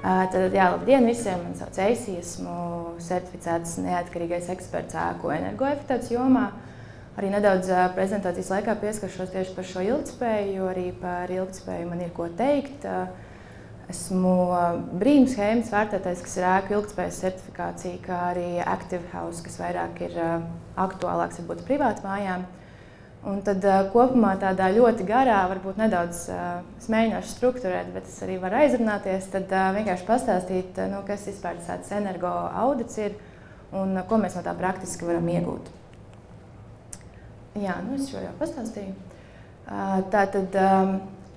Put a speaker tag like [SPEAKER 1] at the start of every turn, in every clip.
[SPEAKER 1] Tad, jā, labdien visiem! Mani sauc Eisi, esmu certificēts neatkarīgais eksperts ēku energoefektivitātes jomā. Arī nedaudz prezentācijas laikā pieskaršos tieši par šo ilgtspēju, jo arī par ilgtspēju man ir ko teikt. Esmu brīnuma schēmas vērtētājs, kas ir ēku ilgtspējas certifikācija, kā arī Active House, kas vairāk ir aktuālāks varbūt privātmājām. Un tad kopumā tādā ļoti garā, varbūt nedaudz es mēģināšu strukturēt, bet es arī varu aizrunāties, tad vienkārši pastāstīt, kas vispār tāds energo audits ir un ko mēs no tā praktiski varam iegūt. Jā, es šo jau pastāstīju. Tātad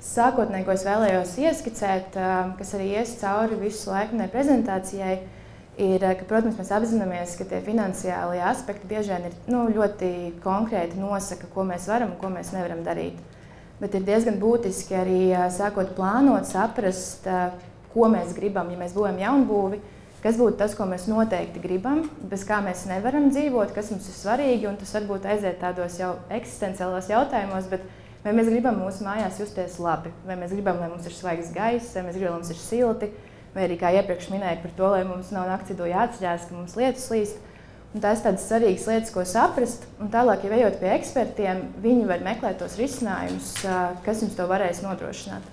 [SPEAKER 1] sākotnēji, ko es vēlējos ieskicēt, kas arī ies cauri visu laiku manai prezentācijai, ir, ka, protams, mēs apzināmies, ka tie finansiālie aspekti bieži vien ir ļoti konkrēti nosaka, ko mēs varam un ko mēs nevaram darīt. Bet ir diezgan būtiski arī sākot plānot, saprast, ko mēs gribam, ja mēs būvējam jaunbūvi, kas būtu tas, ko mēs noteikti gribam, bez kā mēs nevaram dzīvot, kas mums ir svarīgi, un tas varbūt aiziet tādos jau eksistenciālos jautājumos, bet vai mēs gribam mūsu mājās justies labi, vai mēs gribam, lai mums ir svaigs gaiss, vai mēs gribam, lai mums ir silti, vai arī, kā iepriekš minēju, par to, lai mums nav nakts vidū jāatceļās, ka mums lietus līst. Un tās tādas svarīgas lietas, ko saprast, un tālāk, ja ejot pie ekspertiem, viņi var meklēt tos risinājumus, kas jums to varēs nodrošināt.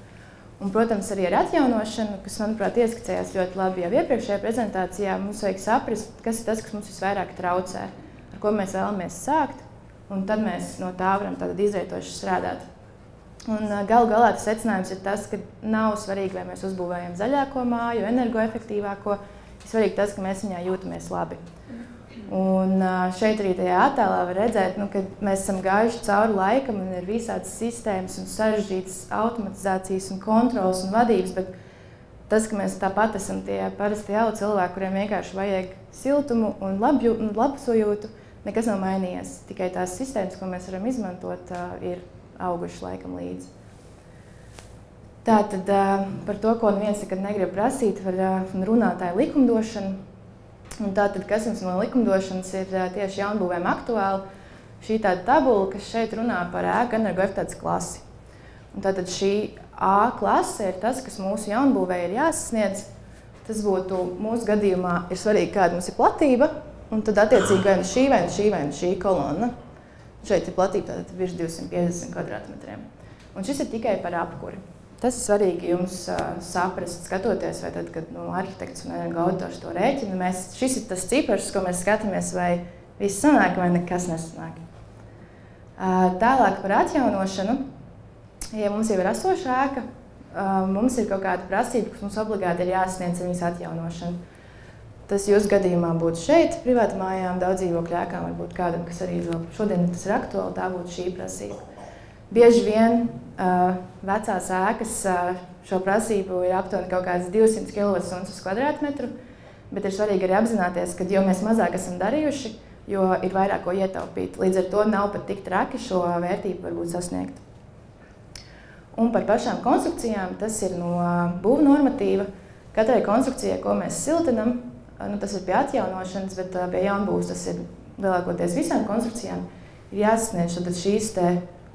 [SPEAKER 1] Un, protams, arī ar atjaunošanu, kas, manuprāt, ieskicējās ļoti labi jau iepriekšējā prezentācijā, mums vajag saprast, kas ir tas, kas mums visvairāk traucē, ar ko mēs vēlamies sākt, un tad mēs no tā varam izrietoši strādāt. Un galu galā tas secinājums ir tas, ka nav svarīgi, vai mēs uzbūvējam zaļāko māju, energoefektīvāko, ir svarīgi tas, ka mēs viņā jūtamies labi. Un šeit arī tajā attēlā var redzēt, ka mēs esam gājuši cauri laikam un ir visādas sistēmas un sarežģītas automatizācijas un kontrolas un vadības, bet tas, ka mēs tāpat esam tie parasti jauni cilvēki, kuriem vienkārši vajag siltumu un labu sajūtu, nekas nav mainījies. Tikai tās sistēmas, ko mēs varam izmantot, ir augušas laikam līdzi. Tātad par to, ko neviens nekad negrib prasīt, var runāt tā likumdošana. Un tātad, kas mums no likumdošanas ir tieši jaunbūvēm aktuāli, šī tāda tabula, kas šeit runā par ēku energoefektivitātes klasi. Un tātad šī A klase ir tas, kas mūsu jaunbūvē ir jāsasniedz. Tas būtu mūsu gadījumā ir svarīgi, kāda mums ir platība, un tad attiecīgi vai nu šī, vai nu šī, vai nu šī kolonna. Šeit ir platība tātad virs 250 kvadrātmetriem. Un šis ir tikai par apkuri. Tas ir svarīgi jums saprast, skatoties, vai tad, kad arhitekts un energoauditors to rēķina, šis ir tas cipars, ko mēs skatāmies, vai viss sanāk, vai nekas nesanāk. Tālāk par atjaunošanu. Ja mums jau ir esoša ēka, mums ir kaut kāda prasība, kas mums obligāti ir jāsasniedz viņas atjaunošana. Tas jūsu gadījumā būtu šeit, privātmājām, daudz dzīvokļu ēkām, varbūt kādam, kas arī šodien tas ir aktuāli, tā būtu šī prasība. Bieži vien vecās ēkas šo prasību ir aptuveni kaut kādas 200 kWh uz kvadrātmetru, bet ir svarīgi arī apzināties, ka jo mēs mazāk esam darījuši, jo ir vairāk ko ietaupīt. Līdz ar to nav pat tik traki šo vērtību varbūt sasniegt. Un par pašām konstrukcijām, tas ir no būvu normatīva. Katrai konstrukcijai, ko mēs siltinam, tas ir pie atjaunošanas, bet pie jaunbūves tas ir lielākoties visām konstrukcijām, ir jāsasniedz šīs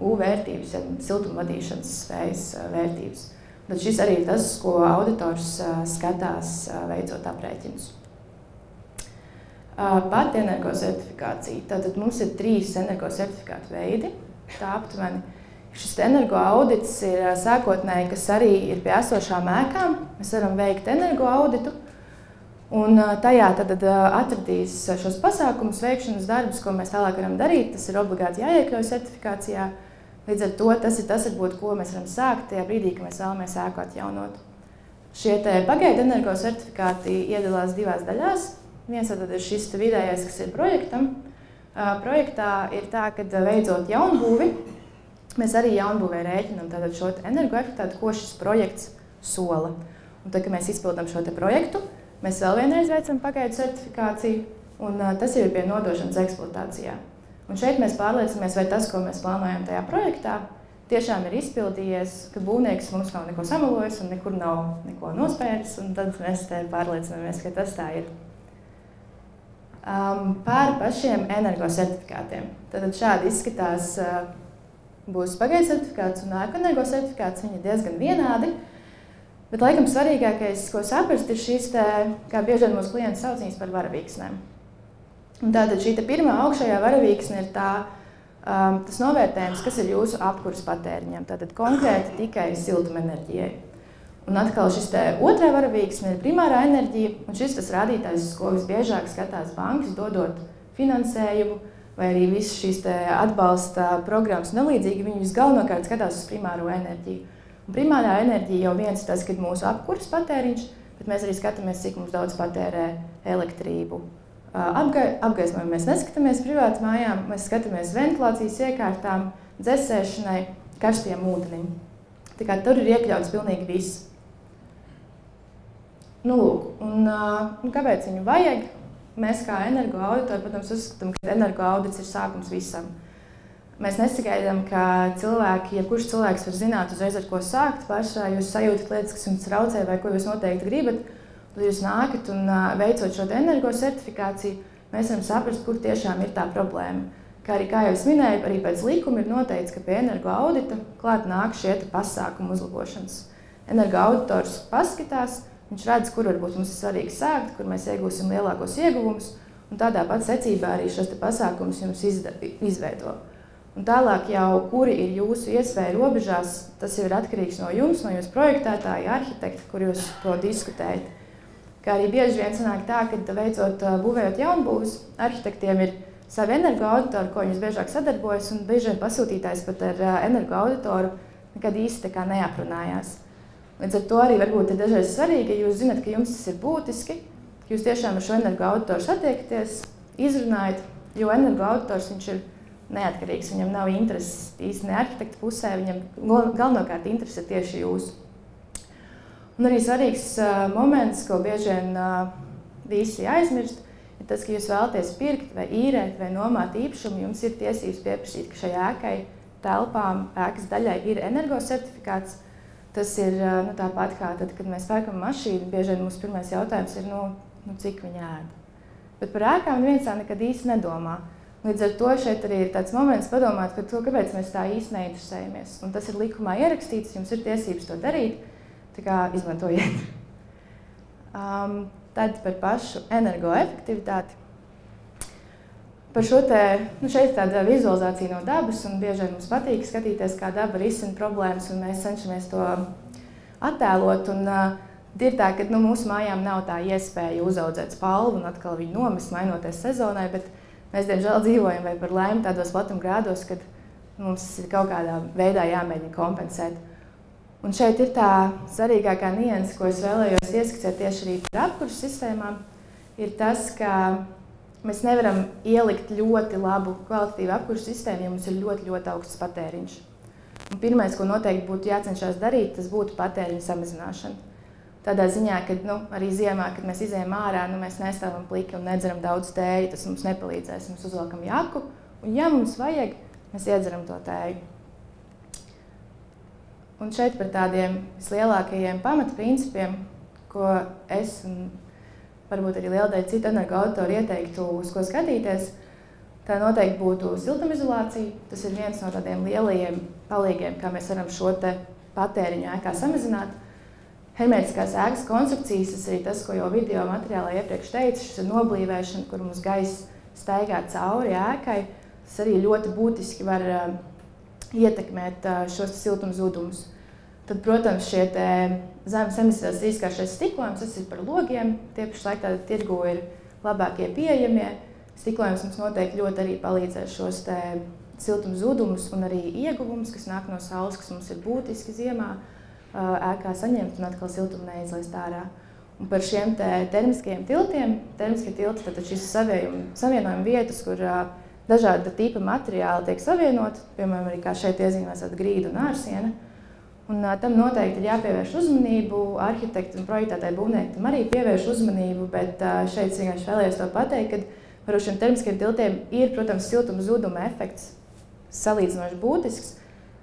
[SPEAKER 1] U vērtības, siltuma vadīšanas spējas vērtības. Bet šis arī ir tas, ko auditors skatās, veicot aprēķinus. Pati energosertifikācija. Tātad mums ir 3 energosertifikātu veidi. Tā aptuveni. Šis energoaudits ir sākotnēji, kas arī ir pie esošām ēkām. Mēs varam veikt energoauditu. Un tajā tad atradīs šos pasākumus, veikšanas darbus, ko mēs tālāk varam darīt. Tas ir obligāti jāiekļauj certifikācijā. Līdz ar to tas ir tas, varbūt, ko mēs varam sākt tajā brīdī, kad mēs vēlamies ēku atjaunot. Šie pagaidu energosertifikāti iedalās 2 daļās. Viens tad ir šis vidējais, kas ir projektam. Projektā ir tā, ka veicot jaunbūvi, mēs arī jaunbūvē rēķinam šo energoefektivitāti, ko šis projekts sola. Un tad, kad mēs izpildām šo projektu, mēs vēl vienreiz veicam pagaidu certifikāciju, un tas jau ir pie nodošanas eksploatācijā. Un šeit mēs pārliecinamies, vai tas, ko mēs plānojam tajā projektā, tiešām ir izpildījies, ka būvnieks mums nav neko samalojis un nekur nav neko nospēris, un tad mēs pārliecinamies, ka tas tā ir. Par pašiem energosertifikātiem. Tad šādi izskatās būs pagaidu certifikāts un ēku energosertifikāts, viņi ir diezgan vienādi. Bet, laikam, svarīgākais, ko saprast, ir šīs, kā bieži vien mūsu klienti sauc viņas par varavīksnēm. Un tātad šī pirmā augšējā varavīksne ir tas novērtējums, kas ir jūsu apkuras patēriņam. Tātad konkrēti tikai siltumenerģijai. Un atkal šis otrā varavīksne ir primārā enerģija, un šis tas rādītājs, uz ko visbiežāk skatās bankas, dodot finansējumu, vai arī visas šīs atbalsta programmas un līdzīgi, viņi visgalvenokārt skatās uz primāro enerģiju. Un primārā enerģija jau viens tas, kad mūsu apkuras patēriņš, bet mēs arī skatāmies, cik mums daudz patērē elektrību. Apgaismojumu mēs neskatāmies privāti mājām, mēs skatāmies ventilācijas iekārtām, dzesēšanai, karstiem ūdenim. Tā kā tur ir iekļauts pilnīgi viss. Nu, lūk, un kāpēc viņu vajag? Mēs kā energoauditori, protams, uzskatām, ka energoaudits ir sākums visam. Mēs nesagaidām, ka jebkurš cilvēks var zināt uzreiz, ar ko sākt. Pašā jūs sajūtat lietas, kas jums traucē vai ko jūs noteikti gribat. Tad jūs nākat un veicot šo energosertifikāciju, mēs varam saprast, kur tiešām ir tā problēma. Kā jau es minēju, arī pēc likuma ir noteikts, ka pie energoaudita klāt nāk šie pasākumu uzlabošanas. Energoauditors paskatās, viņš redz, kur varbūt mums ir svarīgi sākt, kur mēs iegūsim lielākos ieguvumus, un tādā pat secībā arī šos pasākumus jums izveido. Un tālāk jau, kuri ir jūsu iespēja robežās, tas jau ir atkarīgs no jums, no jūsu projektētāja, arhitekta, kur jūs to diskutējat. Kā arī bieži vien sanāk tā, ka būvējot jaunbūves, arhitektiem ir savi energoauditori, ko viņi biežāk sadarbojas, un bieži vien pasūtītājs pat ar energoauditoru nekad īsti neaprunājās. Līdz ar to arī varbūt ir dažreiz svarīgi, ja jūs zināt, ka jums tas ir būtiski, ka jūs tiešām ar šo energoauditoru satiekaties, izrunājat, jo energoauditors viņš ir neatkarīgs, viņam nav intereses īsti ne arhitekta pusē, viņam galvenokārt interese tieši jūsu. Un arī svarīgs moments, ko bieži vien visi aizmirst, ir tas, ka jūs vēlaties pirkt vai īrēt vai nomāt īpašumu, jums ir tiesības pieprasīt, ka šai ēkai, telpām, ēkas daļai ir energosertifikāts. Tas ir tāpat kā tad, kad mēs pērkam mašīnu, bieži vien mūsu pirmais jautājums ir, cik viņa ēda. Bet par ēkām neviens tā nekad īsti nedomā. Līdz ar to šeit arī ir tāds moments padomāt par to, kāpēc mēs tā īsti neinteresējamies. Un tas ir likumā ierakstīts, jums ir tiesības to darīt, tā kā izmantojiet. Tad par pašu energoefektivitāti. Par šo šeit tāda vizualizācija no dabas, un bieži vien mums patīk skatīties, kā daba risina problēmas, un mēs cenšamies to attēlot. Un ir tā, ka mūsu mājām nav tā iespēja uzaudzēt spalvu un atkal viņu nomest, mainoties sezonai, bet mēs, diemžēl, dzīvojam vai par laimi tādos platumgrādos, kad mums ir kaut kādā veidā jāmēģina kompensēt. Un šeit ir tā svarīgākā nianse, ko es vēlējos ieskicēt tieši arī par apkuras sistēmām, ir tas, ka mēs nevaram ielikt ļoti labu kvalitatīvu apkuras sistēmu, ja mums ir ļoti, ļoti augsts patēriņš. Un pirmais, ko noteikti būtu jācenšas darīt, tas būtu patēriņa samazināšana. Tādā ziņā, ka arī ziemā, kad mēs izejam ārā, mēs nestāvam pliki un nedzeram daudz tēju, tas mums nepalīdzēs. Mēs uzvelkam jaku, un ja mums vajag, mēs iedzeram to tēju. Un šeit par tādiem vislielākajiem pamatprincipiem, ko es un varbūt arī liela daļa citu energoauditori ieteiktu, uz ko skatīties, tā noteikti būtu siltumizolācija. Tas ir viens no tādiem lielajiem palīgiem, kā mēs varam šo patēriņu ēkā samazināt. Hermētiskās ēkas konstrukcijas, tas arī tas, ko jau video materiālā iepriekš teicu, šis ir noblīvēšana, kur mums gaiss staigā cauri ēkai. Tas arī ļoti būtiski var ietekmēt šos siltuma zudumus. Tad, protams, šie zemes emisijas izkāršais stiklojums, tas ir par logiem. Tie pašlaik tāda tirgu ir labākie pieejamie. Stiklojums mums noteikti ļoti arī palīdzēs šos siltuma zudumus un arī ieguvumus, kas nāk no saules, kas mums ir būtiski ziemā ēkā saņemt un atkal siltumu neizlaist ārā. Un par šiem termiskajiem tiltiem, termiskie tilti, tad šīs savienojuma vietas, kur dažāda tipa materiāli tiek savienoti, piemēram, arī kā šeit iezīmēs grīda un ārsiena. Un tam noteikti ir jāpievērš uzmanību, arhitekti un projektētāji būvnieki tam arī pievērš uzmanību, bet šeit vienkārši vēlējos to pateikt, ka par šiem termiskiem tiltiem ir, protams, siltuma zuduma efekts salīdzinoši būtisks,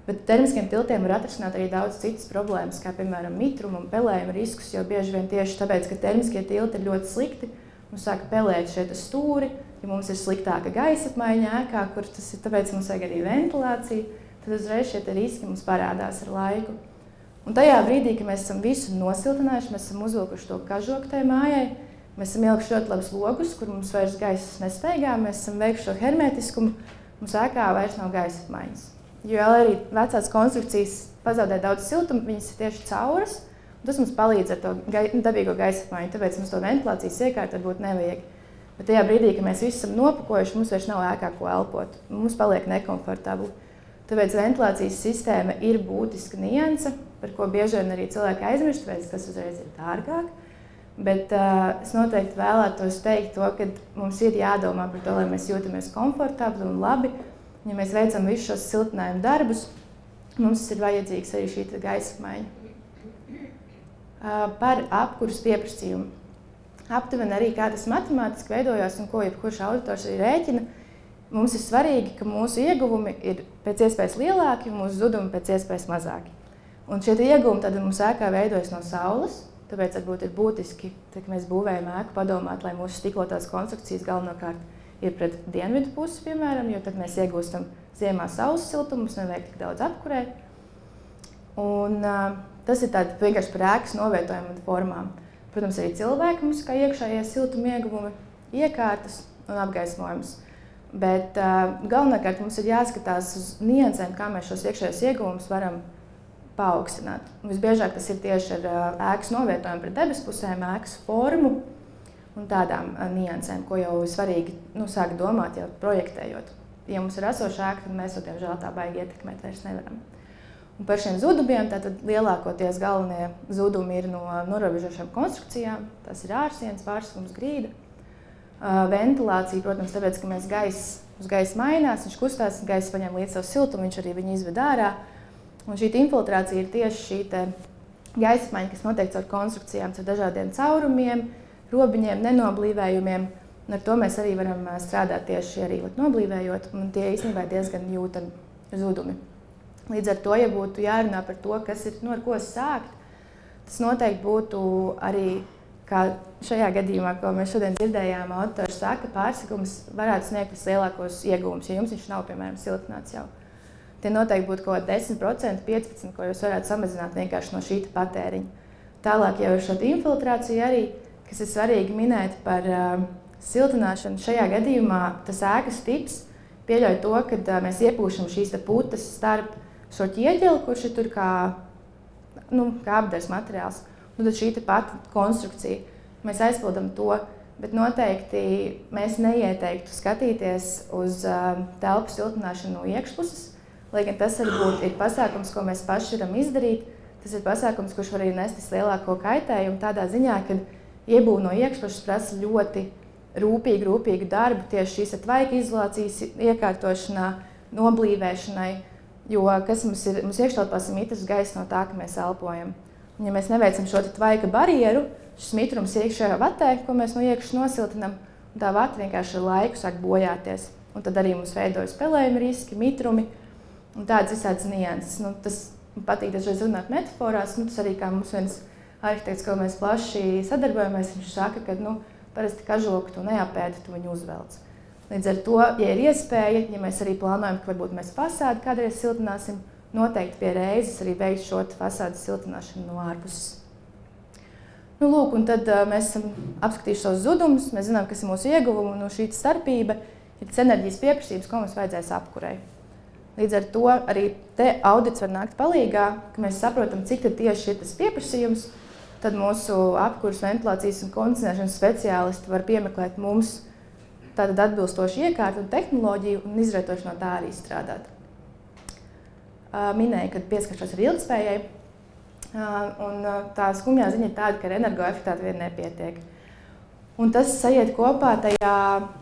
[SPEAKER 1] bet termiskiem tiltiem var atrisināt arī daudz citas problēmas, kā piemēram mitruma un pelējuma riskus, jo bieži vien tieši tāpēc, ka termiskie tilti ir ļoti slikti, mums sāk pelēt šeit stūri, ja mums ir sliktāka gaisa apmaiņa ēkā, kur tas ir tāpēc mums vajag arī ventilācija, tad uzreiz šie riski mums parādās ar laiku. Un tajā brīdī, kad mēs esam visu nosiltinājuši, mēs esam uzvilkuši to kažoku tai mājai, mēs esam ielikuši ļoti labus logus, kur mums vairs gaiss nesteigā, mēs esam veikuši šo hermetiskumu, mums ēkā vairs nav gaisa apmaiņas. Jo arī vecās konstrukcijas pazaudē daudz siltumu, viņas ir tieši cauras, un tas mums palīdz ar to dabīgo gaisa apmaiņu, tāpēc mums to ventilācijas iekārtu varbūt nevajag. Bet tajā brīdī, kad mēs visi esam nopakojuši, mums vairs nav ēkā ko elpot, mums paliek nekomfortabli. Tāpēc ventilācijas sistēma ir būtiska nianse, par ko bieži vien arī cilvēki aizmirst, tāpēc tas uzreiz ir dārgāk. Bet es noteikti vēlētos teikt to, ka mums ir jādomā par to, lai mēs jūtamies komfortabli un labi. Ja mēs veicam visus šos siltinājumu darbus, mums ir vajadzīgs arī šī gaisa apmaiņa. Par apkuras pieprasījumu. Aptuveni arī kā tas matemātiski veidojās un ko jebkurš auditors arī rēķina, mums ir svarīgi, ka mūsu ieguvumi ir pēc iespējas lielāki un mūsu zudumi pēc iespējas mazāki. Un šie ieguvumi tad mums ēkā veidojas no saules, tāpēc varbūt ir būtiski, kad mēs būvējam ēku, padomāt, lai mūsu stiklotās konstrukcijas galvenokārt ir pret dienvidu pusi, piemēram, jo tad mēs iegūstam ziemā saules siltumu, mums nevajag tik daudz apkurēt. Un tas ir tādi vienkārši par ēkas novietojumu un formām. Protams, arī cilvēki mums kā iekšējie siltuma ieguvumi, iekārtas un apgaismojums. Bet galvenokārt mums ir jāskatās uz niansēm, kā mēs šos iekšējos ieguvumus varam paaugstināt. Visbiežāk tas ir tieši ar ēkas novietojumu pret debespusēm, ēkas formu un tādām niansēm, ko jau ir svarīgi sākt domāt, jau projektējot. Ja mums ir esoša ēka, tad mēs to diemžēl tā baigi ietekmēt vairs nevaram. Un par šiem zudumiem, tātad lielākoties galvenie zudumi ir no norobežošām konstrukcijām. Tas ir ārsienas, pārsakums, grīda. Ventilācija, protams, tāpēc, ka mēs uz gaisa mainās, viņš kustās, gaisa paņem līdz savu siltumu, viņš arī viņu izved ārā. Un šī infiltrācija ir tieši šī gaisa apmaiņa, kas notiek caur konstrukcijām, caur dažādiem caurumiem, robiņiem, nenoblīvējumiem. Un ar to mēs arī varam strādāt tieši arī noblīvējot, un tie īstenībā diezgan jūtami zudumi. Līdz ar to, ja būtu jārunā par to, kas ir, ar ko sākt, tas noteikti būtu arī, kā šajā gadījumā, ko mēs šodien dzirdējām, autors saka, pārsakums varētu sniegt vislielākos ieguvumus, ja jums viņš nav, piemēram, siltināts jau. Tie noteikti būtu kaut 10%, 15%, ko jūs varētu samazināt vienkārši no šī patēriņa. Tālāk jau ir šo infiltrāciju arī, kas ir svarīgi minēt par siltināšanu. Šajā gadījumā tas ēkas tips pieļauj to, ka mēs iepūšam šīs putas starp šo ķieģeli, kurš ir tur kā apdars materiāls. Un tad šī pati konstrukcija. Mēs aizpildam to, bet noteikti mēs neieteiktu skatīties uz telpu siltināšanu no iekšpuses, lai gan tas varbūt ir pasākums, ko mēs paši varam izdarīt. Tas ir pasākums, kurš var arī nest vislielāko kaitējumu tādā ziņā, ka iebūve no iekšpuses prasa ļoti rūpīgu darbu tieši šīs tvaika izolācijas iekārtošanā, noblīvēšanai, jo kas mums iekštelpās ir mitrs gaisa no tā, ka mēs elpojam. Un, ja mēs neveicam šo tvaika barjeru, šis mitrums iekšējā vatē, ko mēs no iekšas nosiltinam, un tā vata vienkārši ar laiku sāk bojāties. Un tad arī mums veidojas pelējuma riski, mitrumi un tādas visādas nianses. Tas patīk dažreiz runāt metaforās, tas arī kā mums viens arhitekts, ko mēs plaši sadarbojamies, viņš saka, ka parasti kažoku tu neapēdi, tu viņu uzvelc. Līdz ar to, ja ir iespēja, ja mēs arī plānojam, ka varbūt mēs fasādi kādreiz siltināsim, noteikti pie reizes arī veikt šo fasādes siltināšanu no ārpuses. Lūk, un tad mēs esam apskatījuši šos zudumus, mēs zinām, kas ir mūsu ieguvumi, un šī starpība ir tas enerģijas pieprasības, ko mums vajadzēs apkurei. Līdz ar to arī te audits var nākt palīgā, ka mēs saprotam, cik tad tieši ir tas pieprasījums, tad mūsu apkuras, ventilācijas un kondicionēšanas speciālisti var piemeklēt mums tātad atbilstošu iekārtu un tehnoloģiju un izrietoši no tā arī strādāt. Minēju, ka pieskaršos ar ilgtspējai, un tā skumjā ziņa ir tāda, ka ar energoefektivitāti vien nepietiek. Un tas sajiet kopā tajā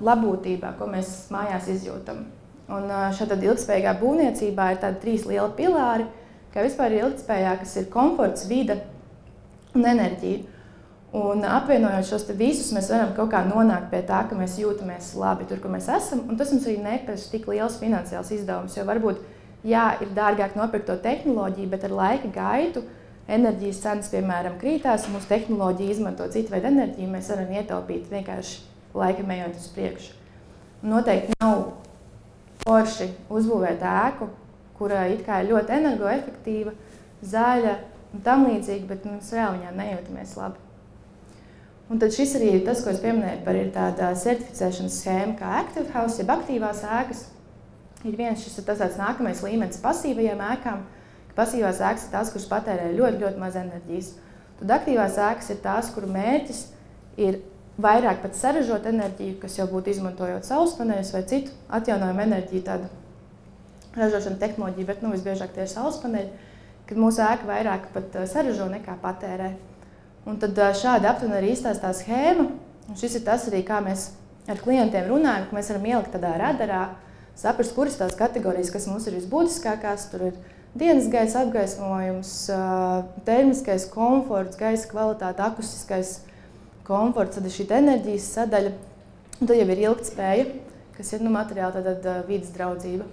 [SPEAKER 1] labūtībā, ko mēs mājās izjūtam. Un šādā ilgtspējīgā būvniecībā ir tādi 3 lieli pilāri, kā vispār ir ilgtspējā, kas ir komforts, vide un enerģija. Un apvienojot šos visus, mēs varam kaut kā nonākt pie tā, ka mēs jūtamies labi tur, kur mēs esam, un tas mums arī neprasa tik liels finansiāls izdevums, jo varbūt jā, ir dārgāk nopirkt to tehnoloģiju, bet ar laika gaitu enerģijas cenas, piemēram, krītās, un mūsu tehnoloģija izmanto citu veidu enerģiju, mēs varam ietaupīt vienkārši laikam ejot uz priekšu. Noteikti nav forši uzbūvēt ēku, kura it kā ir ļoti energoefektīva, zaļa, un tam līdzīgi, bet mēs reāli viņā nejūtamies labi. Un tad šis arī tas, ko es pieminēju par ir tāda certificēšanas schēma kā Active House, jeb aktīvās ēkas. Ir viens šis tāds nākamais līmenis pasīvajām ēkām, ka pasīvās ēkas ir tās, kuras patērē ļoti, ļoti maz enerģijas. Tad aktīvās ēkas ir tās, kuru mērķis ir vairāk pat saražot enerģiju, kas jau būtu izmantojot saules paneļus vai citu atjaunojumu enerģiju, tādu ražošanu tehnoloģiju, bet visbiežāk tie ir saules paneļi, kad mūsu ēka vairāk pat saražo nekā patērē. Un tad šādi aptuveni arī izstāstā schēma, un šis ir tas arī, kā mēs ar klientiem runājam, ka mēs varam ielikt tādā radarā, saprast, kuras tās kategorijas, kas mums ir visbūtiskākās, tur ir dienas gaisa apgaismojums, termiskais komforts, gaisa kvalitāte, akustiskais komforts, tad ir šī enerģijas sadaļa, un tad jau ir ilgtspēja, kas ir materiāli tātad vides draudzība.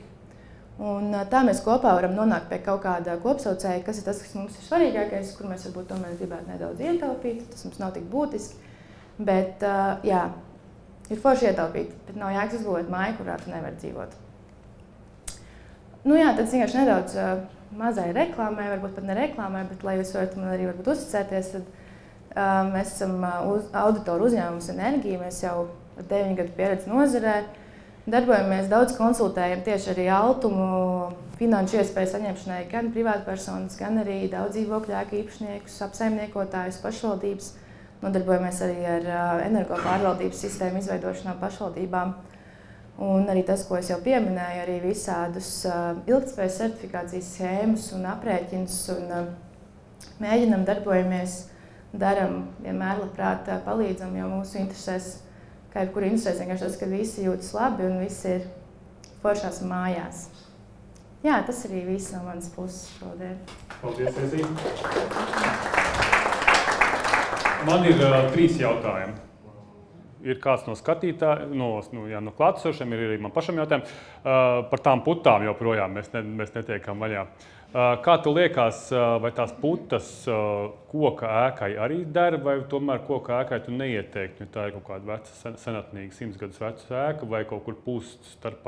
[SPEAKER 1] Un tā mēs kopā varam nonākt pie kaut kāda kopsaucēja, kas ir tas, kas mums ir svarīgākais, kur mēs varbūt tomēr gribētu nedaudz ietaupīt, tas mums nav tik būtiski, bet jā, ir forši ietaupīt, bet nav jēgas uzbūvēt māju, kurā tu nevari dzīvot. Nu jā, tad vienkārši nedaudz mazai reklāmai, varbūt pat ne reklāmai, bet lai jūs varat man arī varbūt uzticēties, tad mēs esam auditoru uzņēmums Enerģija, mēs jau ar 9 gadu pieredzi nozarē, darbojamies, daudz konsultējam tieši arī altumu finanšu iespēju saņemšanai gan privātpersonas, gan arī daudz dzīvokļu ēku īpašniekus, apsaimniekotājus, pašvaldības. Nodarbojamies arī ar energo pārvaldības sistēmu izveidošanā pašvaldībām. Un arī tas, ko es jau pieminēju, arī visādus ilgtspējas certifikācijas schēmas un aprēķinus un mēģinam darbojamies, daram vienmēr labprāt palīdzam, jo mūsu interesēs, kā jebkura interesēs vienkārši tas, ka visi jūtas labi un visi ir foršās mājās. Jā, tas arī viss no manas puses šodien.
[SPEAKER 2] Paldies, Esī. Man ir 3 jautājumi. Ir kāds no skatītājiem, no klātesošiem, ir arī man pašam jautājumi. Par tām putām joprojām mēs netiekam vaļā. Kā tu liekas, vai tās putas koka ēkai arī der, vai tomēr koka ēkai tu neieteiktu, ja tā ir kaut kāda veca, senatnīga, 100 gadus veca ēka, vai kaut kur pūst starp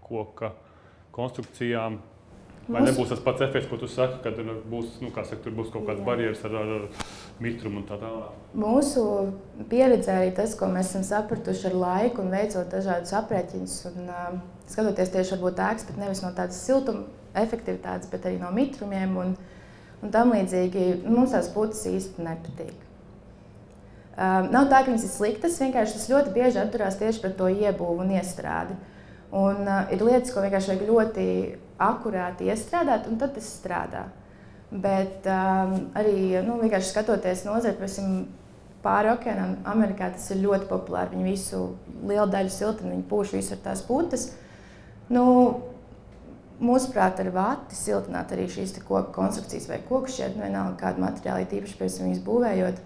[SPEAKER 2] koka konstrukcijām? Vai nebūs tas pats efekts, ko tu saki, kad būs, tur būs kaut kādas barjeras ar mitrumu un tā tālāk?
[SPEAKER 1] Mūsu pieredzē arī tas, ko mēs esam sapratuši ar laiku un veicot dažādus aprēķinus un skatoties tieši varbūt ēkas, bet nevis no tādas siltuma efektivitātes, bet arī no mitrumiem un tam līdzīgi, mums tās putas īsti nepatīk. Nav tā, ka viņas ir sliktas, vienkārši tas ļoti bieži atturās tieši par to iebūvu un iestrādi. Un ir lietas, ko vienkārši vajag ļoti akurāti iestrādāt, un tad tas strādā. Bet arī vienkārši skatoties nozari, piemēram, pāri okeānam, Amerikā tas ir ļoti populāri. Viņi visu lielu daļu siltuma, viņi pūš visur tās putas. Mūsuprāt, ar vati siltināt arī šīs koku konstrukcijas vai koku šķiet, vienalga kādu materiālu, tīpaši pēc viņas būvējot,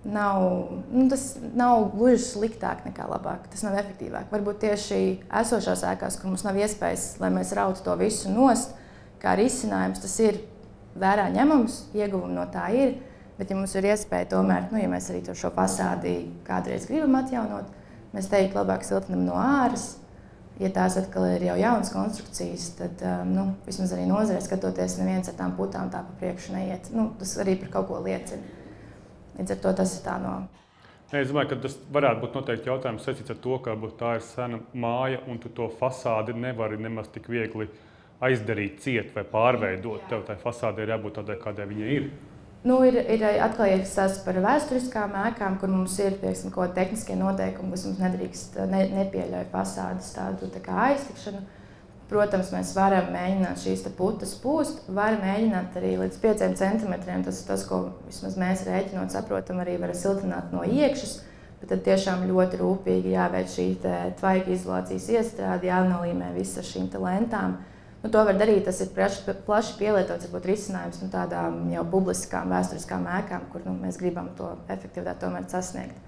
[SPEAKER 1] tas nav gluži sliktāk nekā labāk, tas nav efektīvāk. Varbūt tieši esošās ēkās, kur mums nav iespējas, lai mēs rautu to visu nost, kā risinājums, tas ir vērā ņemams, ieguvumi no tā ir, bet ja mums ir iespēja tomēr, ja mēs arī šo fasādi kādreiz gribam atjaunot, mēs teiktu labāk siltinam no āras. Ja tās atkal ir jau jaunas konstrukcijas, tad vismaz arī nozarē skatoties, neviens ar tām putām tā pa priekšu neiet. Tas arī par kaut ko liecina. Līdz ar to tas ir tā no...
[SPEAKER 2] Es domāju, ka tas varētu būt noteikti jautājums saistīts ar to, ka tā ir sena māja un tu to fasādi nevari nemaz tik viegli aizdarīt ciet vai pārveidot. Tev tai fasādē ir jābūt tādai, kādai viņa ir.
[SPEAKER 1] Ir atkal jāstāsta par vēsturiskām ēkām, kur mums ir, piemēram, kaut tehniskie noteikumi, kas mums nedrīkst, nepieļauj fasādes tādu tā kā aiztikšanu. Protams, mēs varam mēģināt šīs putas pūst, varam mēģināt arī līdz 5 centimetriem. Tas ir tas, ko vismaz mēs rēķinot saprotam, arī var siltināt no iekšas, bet tad tiešām ļoti rūpīgi jāveic šī tvaiku izolācijas iestrāde, jānolīmē viss ar šīm lentām. To var darīt, tas ir plaši pielietots, varbūt risinājums tādām jau publiskām, vēsturiskām ēkām, kur mēs gribam to efektivitāti tomēr sasniegt.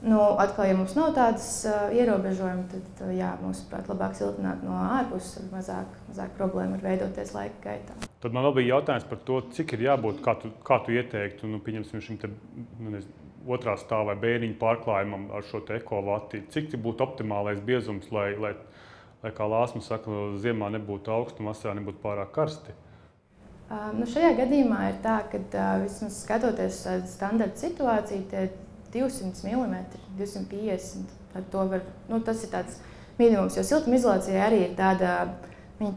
[SPEAKER 1] Atkal, ja mums nav tādas ierobežojumi, tad jā, mūsuprāt, labāk siltināt no ārpuses, mazāk problēma ir veidoties laika gaitā.
[SPEAKER 2] Tad man vēl bija jautājums par to, cik ir jābūt, kā tu ieteiktu, pieņemsim šim otrā stāvā bēriņu pārklājumam ar šo ekovati, cik būtu optimālais biezums, lai kā Lāsma saka, ziemā nebūtu augstu un vasarā nebūtu pārāk karsti?
[SPEAKER 1] Šajā gadījumā ir tā, ka vismaz skatoties uz standarta situāciju, tie 200 mm, 250 ar to var, tas ir tāds minimums, jo siltumizolācija arī ir tāda, viņa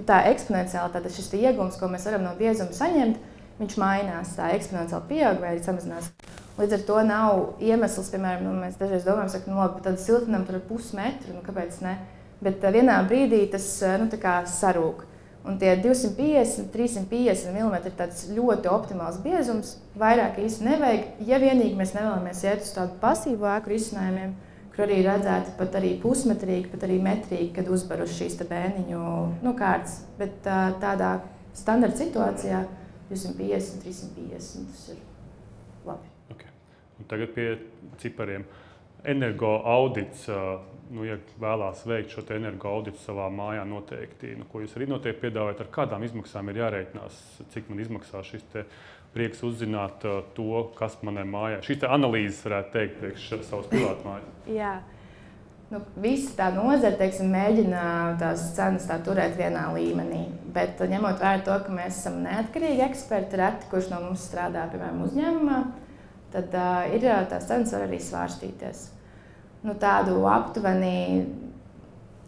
[SPEAKER 1] tā eksponenciāli, šis iegums, ko mēs varam no biezuma saņemt, viņš mainās, tā eksponenciāli pieaug vai arī samazinās. Līdz ar to nav iemesls, piemēram, mēs dažreiz domājam, ka labi, tad siltinam tur ar pusmetru, kāpēc ne? Bet vienā brīdī tas tā kā sarūk. Un tie 250, 350 mm ir tāds ļoti optimāls biezums, vairāk īsti nevajag, ja vienīgi mēs nevēlamies iet uz tādu pasīvu ēku risinājumiem, kur arī redzētu pat arī pusmetrīgi, pat arī metrīgi, kad uzbar uz šīs bēniņu kārtas. Bet tādā standarta situācijā 250, 350 tas ir labi.
[SPEAKER 2] Okay. Un tagad pie cipariem. Energo audits, ja vēlās veikt šo energo auditu savā mājā noteikti, ko jūs arī noteikti piedāvājat, ar kādām izmaksām ir jārēķinās, cik man izmaksā šis prieks uzzināt to, kas manai mājā. Šīs analīzes varētu teikt priekš savas privātu mājas.
[SPEAKER 1] Jā. Visa tā nozara, mēģina tās cenas turēt vienā līmenī, bet ņemot vērā to, ka mēs esam neatkarīgi eksperti, reti, kurš no mums strādā, piemēram, uzņēmumā, tad ir tās cenas var arī svārstīties. Tādu aptuveni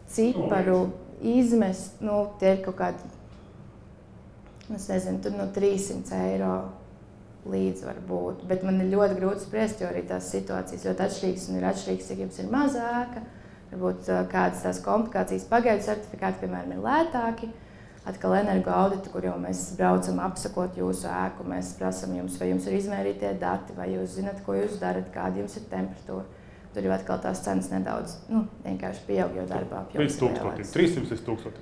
[SPEAKER 1] ciparu izmest, tie ir kaut kādi, es nezinu, tur no 300 eiro līdz var būt. Bet man ir ļoti grūti spriest, jo arī tās situācijas ļoti atšķirīgas un ir atšķirīgas, cik jums ir maza ēka. Varbūt kādas tās komplikācijas pagaidu certifikāti, piemēram, ir lētāki. Atkal energo auditu, kur jau mēs braucam apsakot jūsu ēku, mēs prasam jums, vai jums ir izmērītie dati, vai jūs zināt, ko jūs darat, kāda jums ir temperatūra. Tur jau atkal tās cenas nedaudz vienkārši pieaug, jo darba apjoms
[SPEAKER 2] ir lielāks. 300 līdz 1000.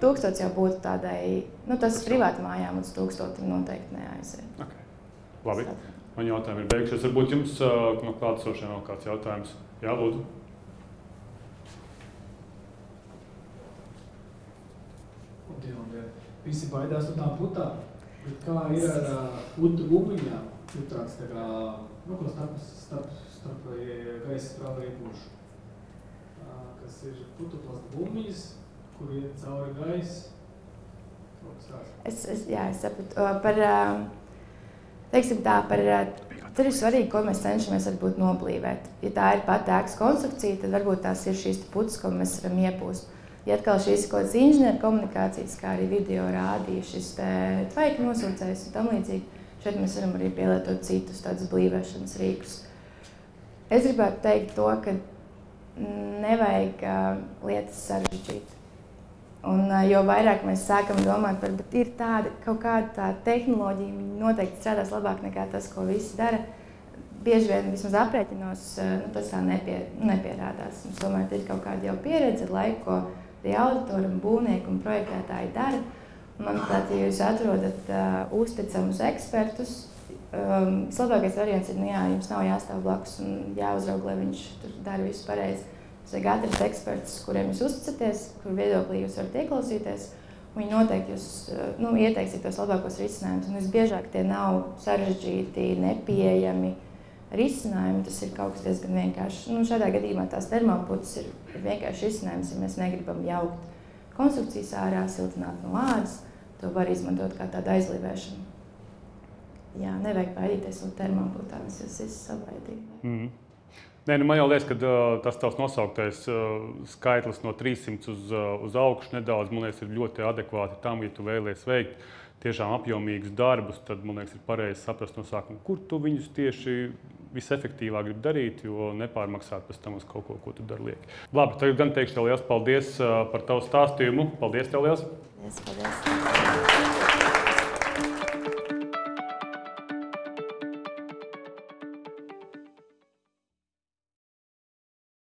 [SPEAKER 1] 1000 jau būtu tādai, tas privāti mājām līdz 1000 noteikti neaiziet.
[SPEAKER 2] Okay. Labi, man jautājumi ir beigušies. Varbūt jums no klātesošiem vēl kāds jautājums? Jā, lūdzu.
[SPEAKER 3] Visi baidās no tām putām, bet kā ir ar putu bumiņām? Ir tāds tā kā, starp gaisa strāva iepušu, kas ir putuplasta bumiņas, kur iet cauri gaisa.
[SPEAKER 1] Es sapratu. Tur ir svarīgi, ko mēs cenšamies varbūt noblīvēt. Ja tā ir pat ēkas konstrukcija, tad varbūt tās ir šīs putas, ko mēs varam iepūst. Ja atkal šīs kaut kādas inženieru komunikācijas, kā arī video rādīja šis tvaika nosūcējs un tam līdzīgi, šeit mēs varam arī pielietot citus tādus blīvēšanas rīkus. Es gribētu teikt to, ka nevajag lietas sarežģīt. Un jo vairāk mēs sākam domāt par, bet ir tāda kaut kāda tā tehnoloģija, viņi noteikti strādās labāk nekā tas, ko visi dara. Bieži vien vismaz aprēķinos, tas tā nepierādās. Mums tomēr ir kaut kāda jau pieredze ar laiku, ko auditori un būvnieki un projektētāji dara. Manuprāt, ja jūs atrodat uzticamus ekspertus, vislabākais variants ir, jums nav jāstāv blakus un jāuzraug, lai viņš tur dara visu pareizi. Jūs vajag atrast ekspertus, kuriem jūs uzticaties, kur viedoklī jūs varat ieklausīties, un viņi noteikti jūs ieteiksiet tos labākos risinājumus. Un visbiežāk tie nav sarežģīti, nepieejami risinājumi, tas ir kaut kas diezgan vienkārši. Šādā gadījumā tās termoputas ir vienkārši risinājums, ja mēs negribam jaukt konstrukcijas ārā, siltināt no ādas, to var izmantot kā tādu aizlīvēšanu. Jā, nevajag baidīties no termoputām, es jūs visi sabaidīju.
[SPEAKER 2] Man jau liekas, ka tas tavs nosauktais skaitlis no 300 uz augšu nedaudz, man liekas, ir ļoti adekvāti tam, ja tu vēlies veikt tiešām apjomīgus darbus, tad, man liekas, ir pareizi saprast no sākuma, kur tu viņus tieši visefektīvāk gribi darīt, jo nepārmaksāt pēc tam uz kaut ko, ko tu dari lieki. Labi, tagad gan teikšu tev liels paldies par tavu stāstījumu. Paldies tev liels!
[SPEAKER 1] Paldies!